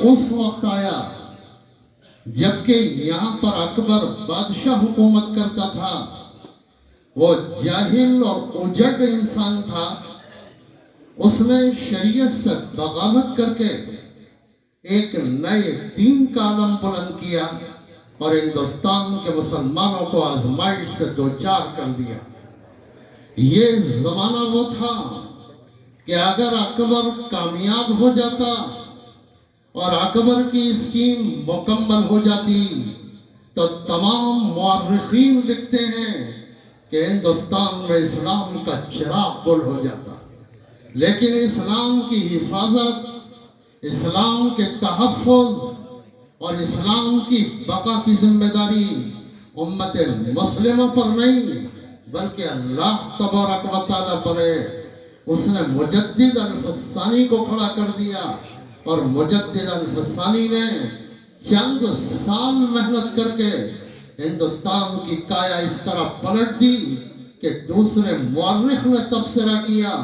اس وقت آیا جبکہ یہاں پر اکبر بادشاہ حکومت کرتا تھا. وہ جاہل اور اجڑ انسان تھا. اس نے شریعت سے بغاوت کر کے ایک نئے دین کا علم بلند کیا اور ہندوستان کے مسلمانوں کو آزمائش سے دوچار کر دیا. یہ زمانہ وہ تھا کہ اگر اکبر کامیاب ہو جاتا اور اکبر کی اسکیم مکمل ہو جاتی تو تمام مورخین لکھتے ہیں کہ ہندوستان میں اسلام کا چراغ گل ہو جاتا. لیکن اسلام کی حفاظت، اسلام کے تحفظ اور اسلام کی بقا کی ذمہ داری امت مسلمہ پر نہیں بلکہ اللہ تبارک و تعالیٰ پر ہے. اس نے مجدد الفسانی کو کھڑا کر دیا اور مجدد الفسانی نے چند سال محنت کر کے ہندوستان کی کایا اس طرح پلٹ دی کہ دوسرے مورخ نے تبصرہ کیا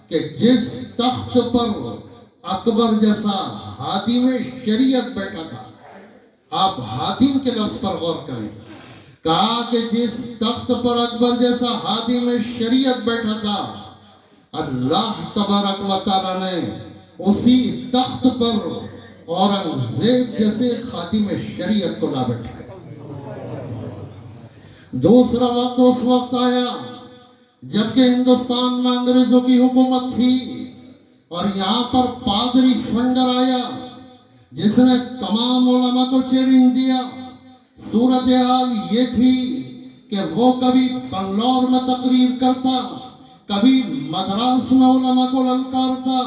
کہ جس تخت پر اکبر جیسا حاکم شریعت بیٹھا تھا، آپ حاکم کے لفظ پر غور کریں، کہا کہ جس تخت پر اکبر جیسا حاکم شریعت بیٹھا تھا، اللہ تبارک و تعالیٰ نے اسی تخت پر اورنگزیب جیسے خاتم شریعت کو لا بیٹھایا. دوسرا وقت اس وقت آیا جبکہ ہندوستان میں انگریزوں کی حکومت تھی اور یہاں پر پادری فنڈر آیا جس نے تمام علماء کو چیلنج دیا. صورتحال یہ تھی کہ وہ کبھی بنگلور میں تقریر کرتا، کبھی مدراس میں علماء کو للکارتا،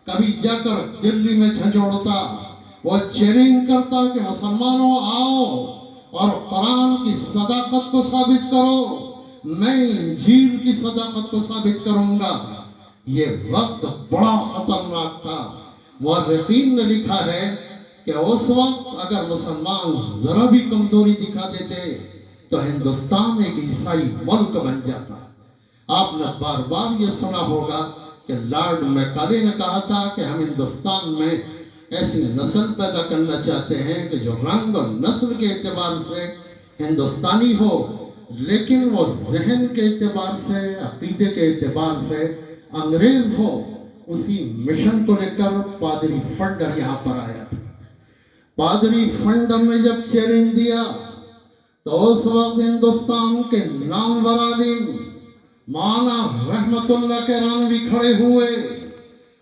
کبھی جا کر دلی میں جھنجھوڑتا. وہ چیلنج کرتا کہ مسلمانوں آؤ اور قرآن کی صداقت کو ثابت کرو، میں انجیل کی صداقت کو ثابت کروں گا. یہ وقت بڑا خطرناک تھا. مورخین نے لکھا ہے کہ اس وقت اگر مسلمان ذرا بھی کمزوری دکھا دیتے تو ہندوستان ایک عیسائی ملک بن جاتا. آپ نے بار بار یہ سنا ہوگا کہ لارڈ میکالے نے کہا تھا کہ ہم ہندوستان میں ایسی نسل پیدا کرنا چاہتے ہیں کہ جو رنگ اور نسل کے اعتبار سے ہندوستانی ہو لیکن وہ ذہن کے اعتبار سے، عقیدے کے اعتبار سے انگریز ہو. اسی مشن کو لے کر پادری فنڈر یہاں پر آیا تھا. پادری فنڈر نے جب چیلنج دیا تو اس وقت ہندوستان کے نامور عالم مولانا رحمت اللہ کرانوی کھڑے ہوئے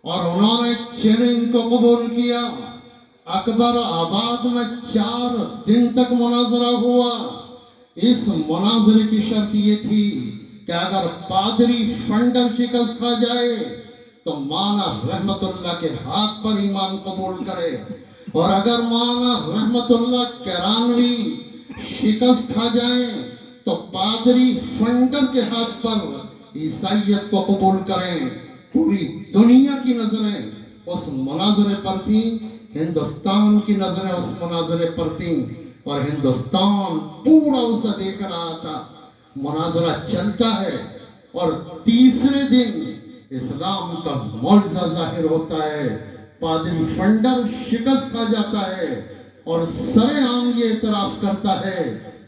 اور انہوں نے چیلنج کو قبول کیا. اکبر آباد میں 4 دن تک مناظرہ ہوا. اس مناظرے کی شرط یہ تھی کہ اگر پادری فنڈر شکست کھا جائے تو مولانا رحمت اللہ کے ہاتھ پر ایمان قبول کرے، اور اگر مولانا رحمت اللہ کرانوی شکست کھا جائیں تو پادری فنڈر کے ہاتھ پر عیسائیت کو قبول کریں. پوری دنیا کی نظریں اس مناظرے پر تھیں، ہندوستان کی نظریں اس مناظرے پر تھیں اور ہندوستان پورا اسے دیکھ رہا تھا. مناظرہ چلتا ہے اور تیسرے دن اسلام کا معجزہ ظاہر ہوتا ہے. پادری فنڈر شکست کھا جاتا ہے اور سر عام یہ اعتراف کرتا ہے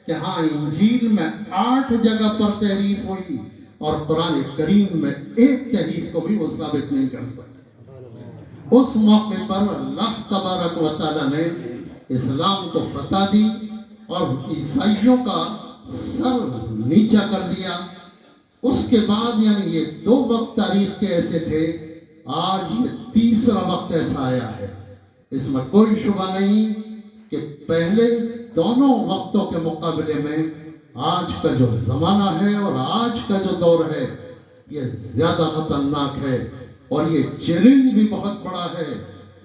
کہ ہاں انجیل میں 8 جگہ پر تحریف ہوئی اور قرآن کریم میں 1 تحریف کو بھی وہ ثابت نہیں کر سکتا. اس موقع پر اللہ تبارک و تعالیٰ نے اسلام کو فتح دی اور عیسائیوں کا سر نیچا کر دیا. اس کے بعد یعنی یہ 2 وقت تاریخ کے ایسے تھے، آج یہ تیسرا وقت ایسا آیا ہے. اس میں کوئی شبہ نہیں کہ پہلے دونوں وقتوں کے مقابلے میں آج کا جو زمانہ ہے اور آج کا جو دور ہے یہ زیادہ خطرناک ہے اور یہ چیلنج بھی بہت بڑا ہے.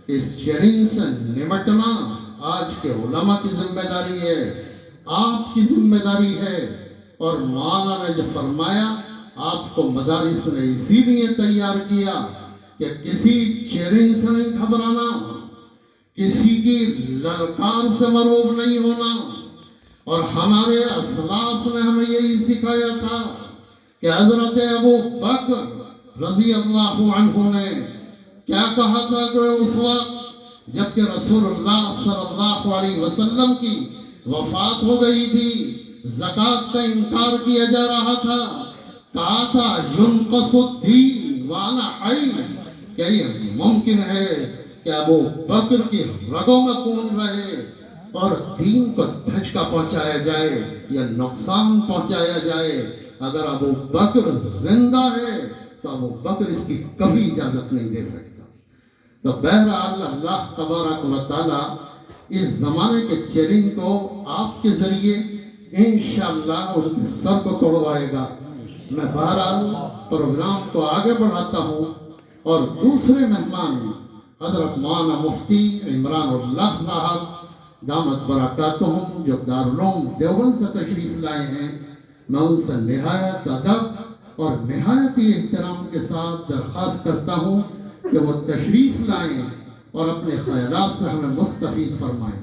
اس چیلنج سے نمٹنا آج کے علماء کی ذمہ داری ہے، آپ کی ذمہ داری ہے. اور مولانا نے جو فرمایا آپ کو مدارس نے اسی لیے تیار کیا کہ کسی چیلنج سے نہیں گھبرانا، کسی کی للکار سے مروب نہیں ہونا. اور ہمارے اسلاف نے ہمیں یہی سکھایا تھا کہ حضرت ابو بکر رضی اللہ عنہ نے کیا کہا تھا کہ اس وقت جبکہ رسول اللہ صلی اللہ علیہ وسلم کی وفات ہو گئی تھی، زکوٰۃ کا انکار کیا جا رہا تھا، کہا تھا ينقص الدین وانا حی، کیا یہ ممکن ہے کہ ابو بکر کی رگوں میں خون رہے اور دین کو دھچکا پہنچایا جائے یا نقصان پہنچایا جائے؟ اگر ابو بکر زندہ ہے تو ابو بکر اس کی کبھی اجازت نہیں دے سکتا۔ تو بہرحال اللہ تبارک و تعالیٰ اس زمانے کے چیلنج کو آپ کے ذریعے انشاءاللہ ان کی سر کو توڑوائے گا۔ میں بہرحال پروگرام کو آگے بڑھاتا ہوں اور دوسرے مہمان حضرت مولانا مفتی عمران اللہ صاحب دامت برکاتہم جو دارالعلوم دیوبند سے تشریف لائے ہیں، میں ان سے نہایت ادب اور نہایت ہی احترام کے ساتھ درخواست کرتا ہوں کہ وہ تشریف لائیں اور اپنے خیالات سے ہمیں مستفید فرمائیں۔